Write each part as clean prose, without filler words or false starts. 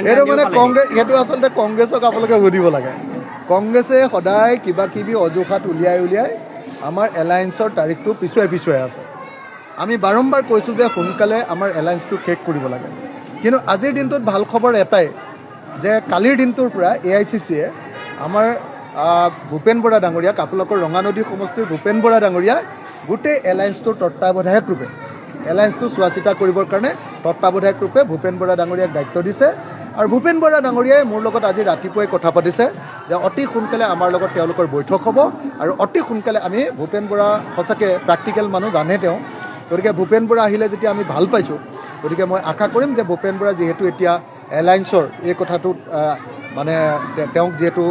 এইটো মানে সেইটো আচলতে কংগ্ৰেছক আপোনালোকে সুধিব লাগে। কংগ্ৰেছে সদায় কিবা কিবি অজুহাত উলিয়াই আমাৰ এলায়েন্সৰ তাৰিখটো পিছুৱাই আছে। আমি বাৰম্বাৰ কৈছোঁ যে সোনকালে আমাৰ এলায়েন্সটো শেষ কৰিব লাগে, কিন্তু আজিৰ দিনটোত ভাল খবৰ এটাই যে কালিৰ দিনটোৰ পৰা AICCয়ে আমাৰ ভূপেন বৰা ডাঙৰীয়াক, আপোনালোকৰ ৰঙানদী সমষ্টিৰ ভূপেন বৰা ডাঙৰীয়া গোটেই এলায়েন্সটোৰ তত্ত্বাৱধায়ক ৰূপে এলায়েন্সটো চোৱা চিতা কৰিবৰ কাৰণে তত্ত্বাৱধায়ক ৰূপে ভূপেন বৰা ডাঙৰীয়াক দায়িত্ব দিছে। আৰু ভূপেন বৰা ডাঙৰীয়াই মোৰ লগত আজি ৰাতিপুৱাই কথা পাতিছে যে অতি সোনকালে আমাৰ লগত তেওঁলোকৰ বৈঠক হ'ব আৰু অতি সোনকালে আমি ভূপেন বৰা সঁচাকৈ প্ৰেক্টিকেল মানুহ জানে তেওঁ, গতিকে ভূপেন বৰা আহিলে যেতিয়া আমি ভাল পাইছোঁ, গতিকে মই আশা কৰিম যে ভূপেন বৰা যিহেতু এতিয়া এলায়েন্সৰ এই কথাটোত মানে তেওঁক যিহেতু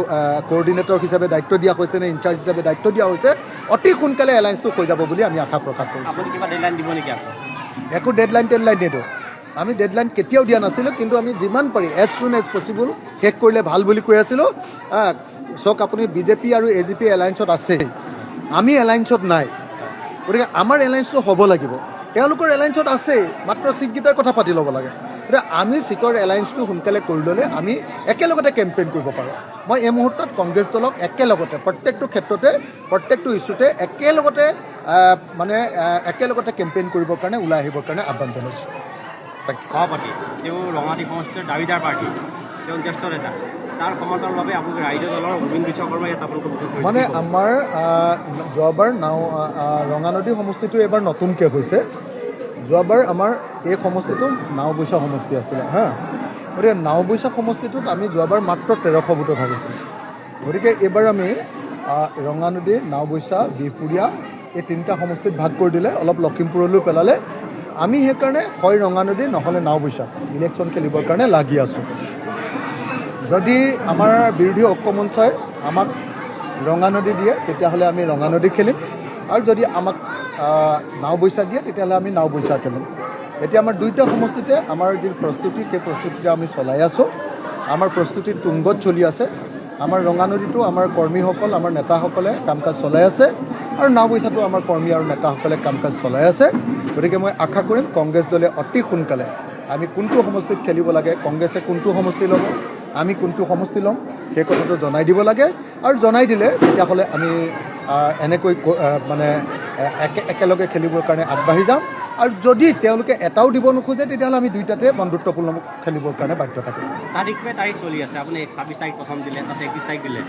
কোঅৰ্ডিনেটৰ হিচাপে দায়িত্ব দিয়া হৈছে নে ইনচাৰ্জ হিচাপে দায়িত্ব দিয়া হৈছে, অতি সোনকালে এলায়েন্সটো হৈ যাব বুলি আমি আশা প্ৰকাশ কৰিছোঁ। একো ডেডলাইন নিদিওঁ, আমি ডেডলাইন কেতিয়াও দিয়া নাছিলোঁ, কিন্তু আমি যিমান পাৰি এজ চুন এজ পচিবল শেষ কৰিলে ভাল বুলি কৈ আছিলোঁ। চাওক আপুনি BJP আৰু AGP এলায়েন্সত আছে, আমি এলায়েন্সত নাই, গতিকে আমাৰ এলায়েন্সটো হ'ব লাগিব। তেওঁলোকৰ এলায়েন্সত আছে, মাত্ৰ চিটকেইটাৰ কথা পাতি ল'ব লাগে। গতিকে আমি চিটৰ এলায়েন্সটো সোনকালে কৰি ল'লে আমি একেলগতে কেম্পেইন কৰিব পাৰোঁ। মই এই মুহূৰ্তত কংগ্ৰেছ দলক একেলগতে প্ৰত্যেকটো ক্ষেত্ৰতে প্ৰত্যেকটো ইছ্যুতে একেলগতে কেম্পেইন কৰিবৰ কাৰণে ওলাই আহিবৰ কাৰণে আহ্বান জনাইছোঁ। সভাপতি তেওঁ ৰঙাদী সমষ্টিৰ দাবীদাৰ প্ৰাৰ্থী, তেওঁ জ্যেষ্ঠ নেতা, তাৰ সমৰ্থনৰ বাবে আপোনালোকে ৰাইজৰ দলৰ গোবিন্দ বিশ্বকৰ্মা ইয়াত আপোনালোকে মানে আমাৰ যোৱাবাৰ ৰঙানদী সমষ্টিটো এইবাৰ নতুনকৈ হৈছে। যোৱাবাৰ আমাৰ এই সমষ্টিটো নাওবৈচা সমষ্টি আছিলে গতিকে নাওবৈচা সমষ্টিটোত আমি যোৱাবাৰ মাত্ৰ 1300 ভোটত হাৰিছিলোঁ। গতিকে এইবাৰ আমি ৰঙানদী, নাওবৈচা, বিহপুৰীয়া এই তিনিটা সমষ্টিত ভাগ কৰি দিলে, অলপ লখিমপুৰলৈ পেলালে। আমি সেইকাৰণে হয় ৰঙানদী নহ'লে নাওবৈচা ইলেকশ্যন খেলিবৰ কাৰণে লাগি আছোঁ। যদি আমাৰ বিৰোধী ঐক্যমঞ্চই আমাক ৰঙানদী দিয়ে তেতিয়াহ'লে আমি ৰঙানদী খেলিম, আৰু যদি আমাক নাওবৈচা দিয়ে তেতিয়াহ'লে আমি নাওবৈচা খেলিম। এতিয়া আমাৰ দুইটা সমষ্টিতে আমাৰ যি প্ৰস্তুতি, সেই প্ৰস্তুতিটো আমি চলাই আছোঁ। আমাৰ প্ৰস্তুতি তুংগত চলি আছে। আমাৰ ৰঙানদীটো আমাৰ কৰ্মীসকল, আমাৰ নেতাসকলে কাম কাজ চলাই আছে, আৰু নাওবৈচাটো আমাৰ কৰ্মী আৰু নেতাসকলে কাম কাজ চলাই আছে। গতিকে মই আশা কৰিম কংগ্ৰেছ দলে অতি সোনকালে আমি কোনটো সমষ্টিত খেলিব লাগে, কংগ্ৰেছে কোনটো সমষ্টি ল'ব, আমি কোনটো সমষ্টি ল'ম, সেই কথাটো জনাই দিব লাগে। আৰু জনাই দিলে তেতিয়াহ'লে আমি এনেকৈ একেলগে খেলিবৰ কাৰণে আগবাঢ়ি যাম। আৰু যদি তেওঁলোকে এটাও দিব নোখোজে তেতিয়াহ'লে আমি দুইটাতে বন্ধুত্বপূৰ্ণ খেলিবৰ কাৰণে বাধ্য থাকিম। তাৰিখ চলি আছে, আপুনি 26 তাৰিখ প্ৰথম দিলে, 31 তাৰিখ দিলে।